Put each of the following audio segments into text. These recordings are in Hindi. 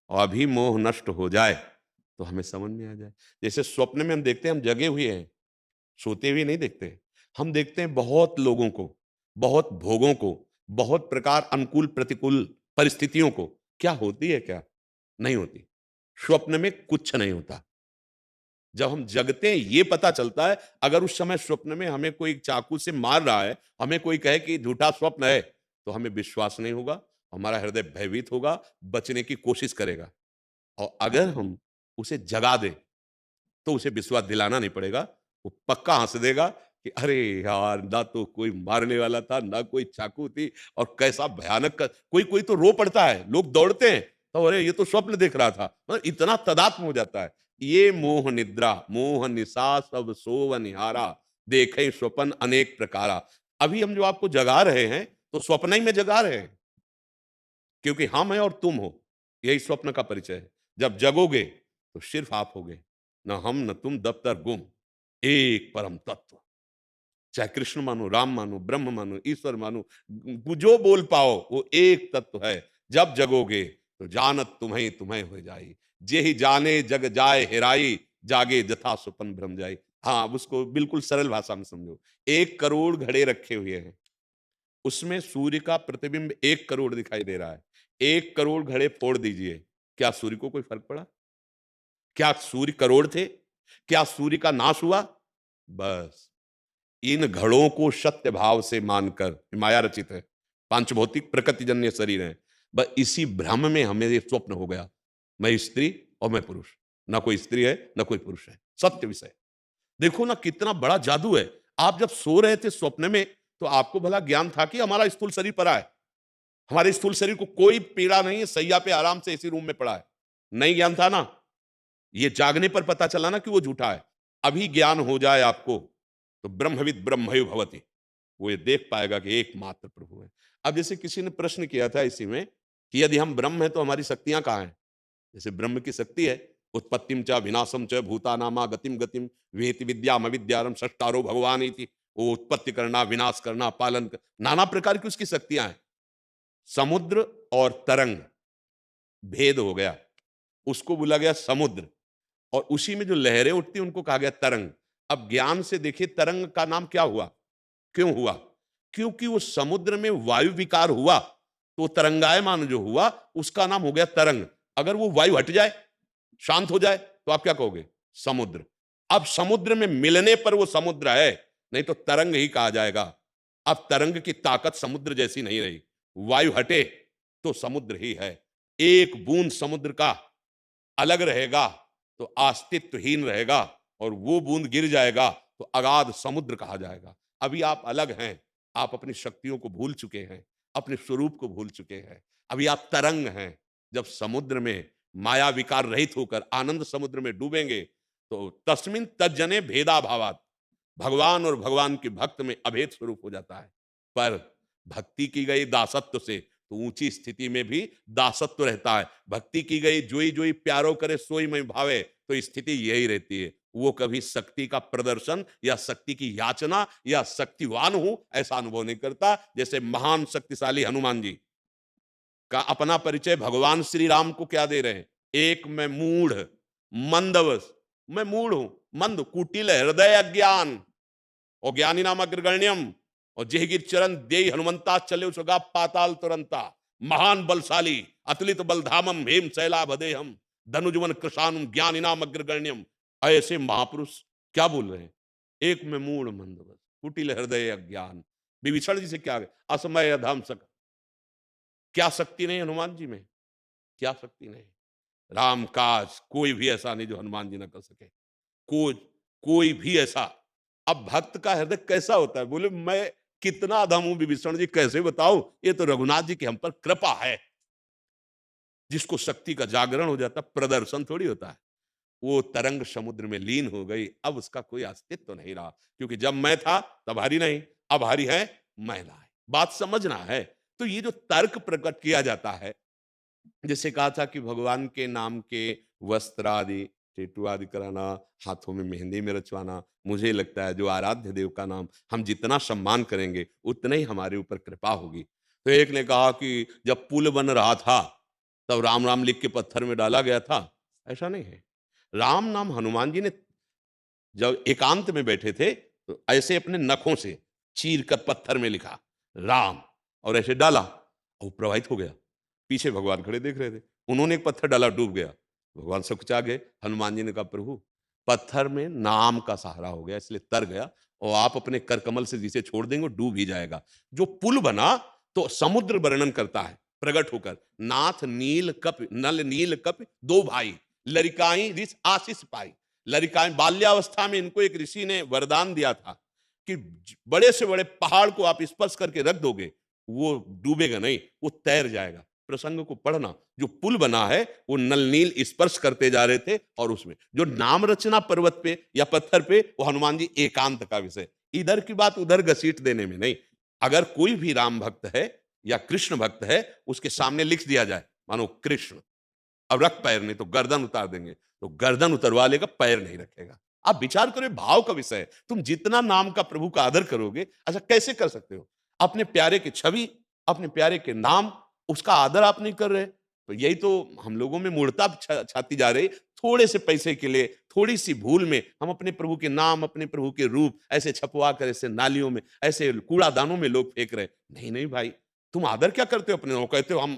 और अभी मोह नष्ट हो जाए तो हमें समझ में आ जाए। जैसे स्वप्न में हम देखते हैं हम जगे हुए हैं, सोते हुए नहीं देखते। हम देखते हैं बहुत लोगों को, बहुत भोगों को, बहुत प्रकार अनुकूल प्रतिकूल परिस्थितियों को। क्या होती है क्या? नहीं होती। स्वप्न में कुछ नहीं होता। जब हम जगते हैं ये पता चलता है, अगर उस समय स्वप्न में हमें कोई चाकू से मार रहा है, हमें कोई कहे कि झूठा स्वप्न है, तो हमें विश्वास नहीं होगा, हमारा हृदय भयभीत होगा, बचने की कोशिश करेगा। और अगर हम उसे जगा दें, तो उसे विश्वास दिलाना नहीं पड़ेगा, वो पक्का हँस देगा कि अरे यार! ना तो कोई मारने वाला था, ना कोई चाकू थी और कैसा भयानक क कोई-कोई तो रो पड़ता है, लोग दौड़ते हैं, तो अरे ये तो स्वप्न देख रहा था। मतलब इतना तादात्म्य हो जाता है। ये मोह निद्रा, मोह निशा सब सोव निहारा, देखे स्वपन अनेक प्रकारा। अभी हम जो आपको जगा रहे हैं, तो स्वप्न ही में जगा रहे हैं, क्योंकि हम हैं और तुम हो, यही स्वप्न का परिचय है। जब जगोगे, तो सिर्फ आप होगे, न हम न तुम दफ्तर गुम, एक परम तत्व। चाहे कृष्ण मानो, राम मानो, ब्रह्म मानो, ईश्वर मानो, जो बोल पाओ वो एक तत्व है। जब जगोगे तो जानत तुम्हें तुम्हें हो जाई, जेहि जाने जग जाए हेराई, जागे जथा सुपन भ्रम जाई। हाँ, अब उसको बिल्कुल सरल भाषा में समझो। 1 करोड़ घड़े रखे हुए हैं, उसमें सूर्य का प्रतिबिंब 1 करोड़ दिखाई दे रहा है। 1 करोड़ घड़े फोड़ दीजिए, क्या सूर्य को कोई फर्क पड़ा? क्या सूर्य करोड़ थे? क्या सूर्य का नाश हुआ? बस इन घड़ों को सत्य भाव से मानकर, माया रचित है, पांचभौतिक प्रकृतिजन्य शरीर है, बस इसी भ्रम में हमें ये स्वप्न हो गया, मैं स्त्री और मैं पुरुष। ना कोई स्त्री है, ना कोई पुरुष है, सत्य विषय। देखो ना कितना बड़ा जादू है। आप जब सो रहे थे स्वप्न में, तो आपको भला ज्ञान था कि हमारा स्थूल शरीर पड़ा है। हमारे स्थूल शरीर को कोई पीड़ा नहीं है, सैया पे आराम से इसी रूम में पड़ा है। नहीं ज्ञान था ना? ये जागने पर पता चला ना कि वो झूठा है। अभी ज्ञान हो जाए आपको, तो ब्रह्मविद ब्रह्मैव भवति। वो ये देख पाएगा कि एकमात्र प्रभु है। अब जैसे किसी ने प्रश्न किया था इसी में कि यदि हम ब्रह्म हैं तो हमारी शक्तियाँ कहाँ हैं? जैसे ब्रह्म की शक्ति है, उत्पत्तिम च विनाशम च भूतानामा गतिम गतिम वेति विद्याम अविद्यारम षट्टारो भगवान इति। वो उत्पत्ति करना, विनाश करना, पालन कर नाना प्रकार की उसकी शक्तियाँ हैं। समुद्र और तरंग भेद हो गया, उसको बोला गया समुद्र और उसी में जो लहरें उठती हैं उनको कहा गया तरंग। अब ज्ञान से देखिए तरंग का नाम क्या हुआ? क्यों हुआ? क्योंकि वो समुद्र में वायु विकार हुआ, तो तरंगायमान जो हुआ उसका नाम हो गया तरंग। अगर वो वायु हट जाए, शांत हो जाए, तो आप क्या कहोगे? समुद्र। अब समुद्र में मिलने पर वो समुद्र है, नहीं तो तरंग ही कहा जाएगा। अब तरंग की ताकत समुद्र जैसी नहीं रही। वायु हटे तो समुद्र ही है। एक बूंद समुद्र का अलग रहेगा तो अस्तित्वहीन रहेगा और वो बूंद गिर जाएगा तो अगाध समुद्र कहा जाएगा। अभी आप अलग हैं, आप अपनी शक्तियों को भूल चुके हैं, अपने स्वरूप को भूल चुके हैं। अभी आप तरंग हैं। जब समुद्र में माया विकार रहित होकर आनंद समुद्र में डूबेंगे तो तस्मिन तज्जने भेदा भावात, भगवान और भगवान के भक्त में अभेद स्वरूप हो जाता है। पर भक्ति की गई दासत्व से तो ऊंची स्थिति में भी दासत्व रहता है। भक्ति की गई जोई जोई प्यारो करे सोई मैं भावे, तो स्थिति यही रहती है। वो कभी शक्ति का प्रदर्शन या शक्ति की याचना या शक्तिवान हूं ऐसा अनुभव नहीं करता। जैसे महान शक्तिशाली हनुमान जी का अपना परिचय भगवान श्री राम को क्या दे रहे हैं? एक मैं मूढ़ मंदवस, मैं मूढ़ हूं, मंद कुटिल हृदय अज्ञान और ज्ञानी नाम अग्रगण्यम और जेहगिर चरण दे हनुमंता चले उसगा पाताल तुरंता, महान बलशाली अतुलित बलधामम हेम शैला भदेहम धनुजवन कृषानुम ज्ञानी नाम अग्रगण्यम। ऐसे महापुरुष क्या बोल रहे हैं? एक में मूढ़ मंदवस कुटिल हृदय अज्ञान। विभीषण जी से क्या असमय अधम सक, क्या शक्ति नहीं हनुमान जी में? क्या शक्ति नहीं? राम काज कोई भी ऐसा नहीं जो हनुमान जी ना कर सके। कोई कोई भी ऐसा। अब भक्त का हृदय कैसा होता है? बोले मैं कितना अधम हूं विभीषण जी, कैसे बताऊं? ये तो रघुनाथ जी की हम पर कृपा है। जिसको शक्ति का जागरण हो जाता, प्रदर्शन थोड़ी होता है। वो तरंग समुद्र में लीन हो गई, अब उसका कोई अस्तित्व तो नहीं रहा, क्योंकि जब मैं था तब हरि नहीं, अब हरि है मैं ना है। बात समझना है। तो ये जो तर्क प्रकट किया जाता है, जैसे कहा था कि भगवान के नाम के वस्त्र आदि टेटू आदि कराना, हाथों में मेहंदी में रचवाना, मुझे लगता है जो आराध्य देव का नाम हम जितना सम्मान करेंगे उतना ही हमारे ऊपर कृपा होगी। तो एक ने कहा कि जब पुल बन रहा था तब राम राम लिख के पत्थर में डाला गया था, ऐसा नहीं है। राम नाम हनुमान जी ने जब एकांत में बैठे थे तो ऐसे अपने नखों से चीर कर पत्थर में लिखा राम, और ऐसे डाला और प्रवाहित हो गया। पीछे भगवान खड़े देख रहे थे, उन्होंने एक पत्थर डाला, डूब गया। भगवान सकुचा गए। हनुमान जी ने कहा प्रभु पत्थर में नाम का सहारा हो गया इसलिए तर गया, और आप अपने कर कमल से जिसे छोड़ देंगे वो डूब ही जाएगा। जो पुल बना तो समुद्र वर्णन करता है प्रकट होकर, नाथ नील कप नल नील कप दो भाई लरिकाई रिस आशीष पाई। लरिकाएं बाल्यावस्था में इनको एक ऋषि ने वरदान दिया था कि बड़े से बड़े पहाड़ को आप स्पर्श करके रख दोगे वो डूबेगा नहीं, वो तैर जाएगा। प्रसंग को पढ़ना, जो पुल बना है वो नल नील स्पर्श करते जा रहे थे, और उसमें जो नाम रचना पर्वत पे या पत्थर पे वो हनुमान जी एकांत का विषय, इधर की बात उधर घसीट देने में नहीं। अगर कोई भी राम भक्त है या कृष्ण भक्त है उसके सामने लिख दिया जाए मानो कृष्ण, अब रख पैर, नहीं तो गर्दन उतार देंगे, तो गर्दन उतरवा लेगा, पैर नहीं रखेगा। आप विचार करो भाव का विषय है। तुम जितना नाम का प्रभु का आदर करोगे, अच्छा कैसे कर सकते हो? अपने प्यारे की छवि, अपने प्यारे के नाम, उसका आदर आप नहीं कर रहे, तो यही तो हम लोगों में मूर्खता छाती जा रही। थोड़े से पैसे के लिए, थोड़ी सी भूल में हम अपने प्रभु के नाम, अपने प्रभु के रूप ऐसे छपवा कर ऐसे नालियों में, ऐसे कूड़ादानों में लोग फेंक रहे। नहीं नहीं भाई, तुम आदर क्या करते हो अपने? कहते हो हम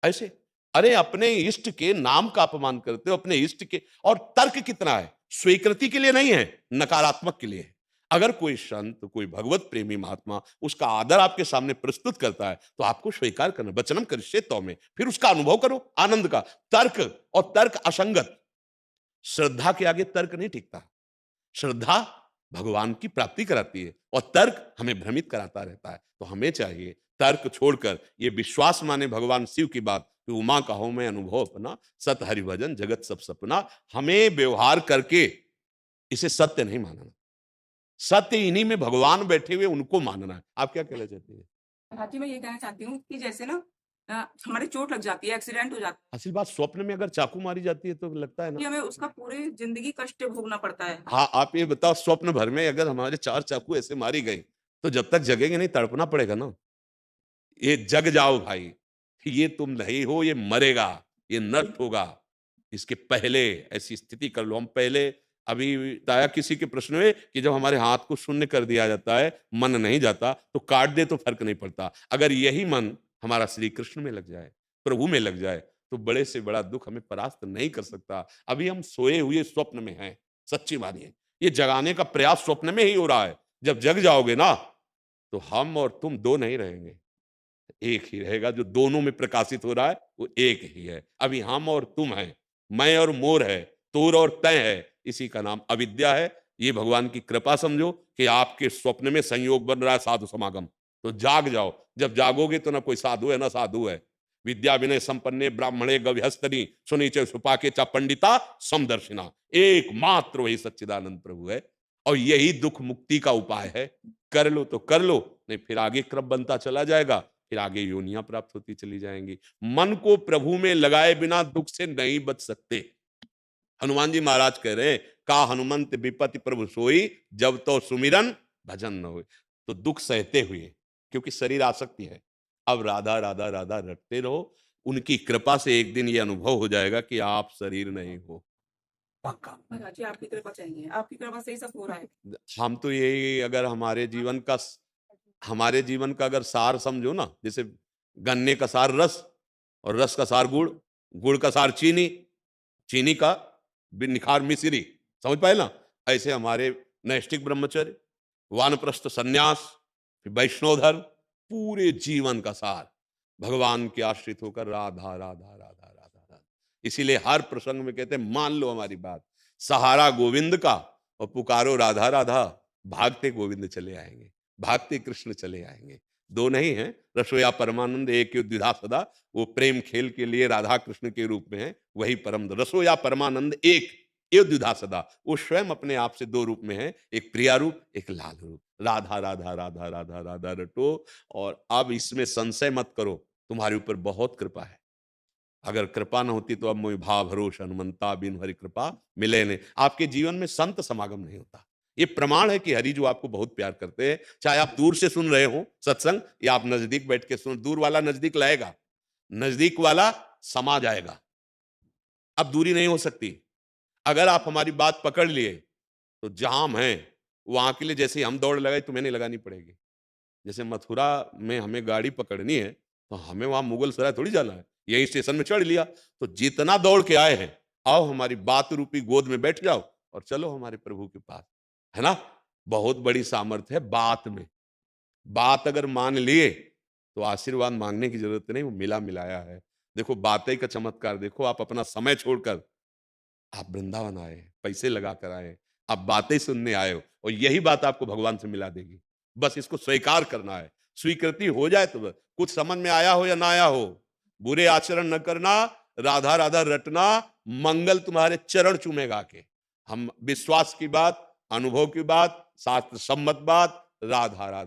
ऐसे, अरे अपने इष्ट के नाम का अपमान करते हो, अपने इष्ट के। और तर्क कितना है, स्वीकृति के लिए नहीं है, नकारात्मक के लिए है। अगर कोई संत, कोई भगवत प्रेमी महात्मा उसका आदर आपके सामने प्रस्तुत करता है तो आपको स्वीकार करना, वचनम करिष्ये तौमे, फिर उसका अनुभव करो आनंद का। तर्क, और तर्क असंगत, श्रद्धा के आगे तर्क नहीं टिकता। श्रद्धा भगवान की प्राप्ति कराती है और तर्क हमें भ्रमित कराता रहता है। तो हमें चाहिए तर्क छोड़कर ये विश्वास माने भगवान शिव की बात कि उमा कहो मैं अनुभव अपना, सत हरि भजन जगत सब सपना। हमें व्यवहार करके इसे सत्य नहीं मानना, सत्य इन्हीं में भगवान बैठे हुए उनको मानना है। आप क्या कहना चाहती है? हाँ जी, मैं ये कहना चाहती हूँ कि जैसे ना हमारी चोट लग जाती है, एक्सीडेंट हो जाता असल बात, स्वप्न में अगर चाकू मारी जाती है तो लगता है है ना। कि हमें उसका पूरी जिंदगी कष्ट भोगना पड़ता है। हाँ, आप ये बताओ, स्वप्न भर में अगर हमारे 4 चाकू ऐसे मारी गई तो जब तक जगेंगे नहीं तड़पना पड़ेगा ना। ये जग जाओ भाई, ये तुम नहीं हो, ये मरेगा, ये नष्ट होगा। इसके पहले ऐसी स्थिति कर लो। हम पहले अभी बताया किसी के प्रश्न में कि जब हमारे हाथ को शून्य कर दिया जाता है, मन नहीं जाता, तो काट दे तो फर्क नहीं पड़ता। अगर यही मन हमारा श्री कृष्ण में लग जाए, प्रभु में लग जाए, तो बड़े से बड़ा दुख हमें परास्त नहीं कर सकता। अभी हम सोए हुए स्वप्न में हैं, सच्ची मानिए। ये जगाने का प्रयास स्वप्न में ही हो रहा है। जब जग जाओगे ना, तो हम और तुम दो नहीं रहेंगे, एक ही रहेगा। जो दोनों में प्रकाशित हो रहा है वो एक ही है। अभी हम और तुम हैं, मैं और मोर है, तोर और तय है, इसी का नाम अविद्या है। ये भगवान की कृपा समझो कि आपके स्वप्न में संयोग बन रहा है साधु समागम, तो जाग जाओ। जब जागोगे तो ना कोई साधु है ना साधु है। विद्या विनय संपन्ने ब्राह्मणे गविहस्तनी सुनीचे सुपाके चा पंडिता समदर्शिना, एकमात्र वही सच्चिदानंद प्रभु है। और यही दुख मुक्ति का उपाय है। कर लो तो कर लो, नहीं फिर आगे क्रम बनता चला जाएगा, फिर आगे योनियां प्राप्त होती चली जाएंगी। मन को प्रभु में लगाए बिना दुख से नहीं बच सकते। हनुमान जी महाराज कह रहे हैं, का हनुमंत विपति प्रभु सोई, जब तो सुमिरन भजन न हो। तो दुख सहते हुए, क्योंकि शरीर आसक्ति है। अब राधा राधा राधा रटते रहो, उनकी कृपा से एक दिन ये अनुभव हो जाएगा कि आप शरीर नहीं हो। पक्का। महाराज जी, आपकी कृपा चाहिए, आपकी कृपा से ही सब हो रहा है। हम तो यही, अगर हमारे जीवन का अगर सार समझो ना, जैसे गन्ने का सार रस, और रस का सार गुड़, गुड़ का सार चीनी, चीनी का निखार मिश्री, समझ पाए ना। ऐसे हमारे नैष्ठिक ब्रह्मचर्य, वानप्रस्थ सन्यास, फिर वैष्णव धर्म, पूरे जीवन का सार भगवान के आश्रित होकर राधा राधा राधा राधा राधा। इसीलिए हर प्रसंग में कहते हैं मान लो हमारी बात, सहारा गोविंद का और पुकारो राधा राधा, भागते गोविंद चले आएंगे, भागते कृष्ण चले आएंगे। दो नहीं है, रसोया परमानंद एक द्विधा सदा, वो प्रेम खेल के लिए राधा कृष्ण के रूप में है, वही परम रसोया परमानंद एक ये द्विधा सदा। वो स्वयं अपने आप से दो रूप में है, एक प्रिया रूप, एक लाल रूप। राधा राधा राधा राधा राधा रटो, और अब इसमें संशय मत करो, तुम्हारे ऊपर बहुत कृपा है। अगर कृपा न होती तो अब मोहि भाव भरोस हनुमंता, बिन हरि कृपा मिले ने। आपके जीवन में संत समागम नहीं होता। ये प्रमाण है कि हरि जो आपको बहुत प्यार करते हैं, चाहे आप दूर से सुन रहे हो सत्संग, या आप नजदीक बैठ के सुन। दूर वाला नजदीक लाएगा, नजदीक वाला समा जाएगा। अब दूरी नहीं हो सकती। अगर आप हमारी बात पकड़ लिए तो जहां हम हैं वहां के लिए जैसे हम दौड़ लगाई तुम्हें नहीं लगानी पड़ेगी। जैसे मथुरा में हमें गाड़ी पकड़नी है तो हमें वहां मुगल सराय थोड़ी जाना है, यही स्टेशन में चढ़ लिया। तो जितना दौड़ के आए हैं, आओ हमारी बात रूपी गोद में बैठ जाओ और चलो हमारे प्रभु के पास, है ना। बहुत बड़ी सामर्थ्य है बात में। बात अगर मान लिए तो आशीर्वाद मांगने की जरूरत नहीं, वो मिला मिलाया है। देखो बातें का चमत्कार देखो, आप अपना समय छोड़कर आप वृंदावन आए, पैसे लगा कर आए, आप बातें सुनने आए हो और यही बात आपको भगवान से मिला देगी। बस इसको स्वीकार करना है, स्वीकृति हो जाए तो बस। कुछ समझ में आया हो या ना आया हो, बुरे आचरण न करना, राधा राधा रटना, मंगल तुम्हारे चरण चूमेगा के। हम विश्वास की बात, अनुभव की बात, शास्त्र सम्मत बात, राधा राधा।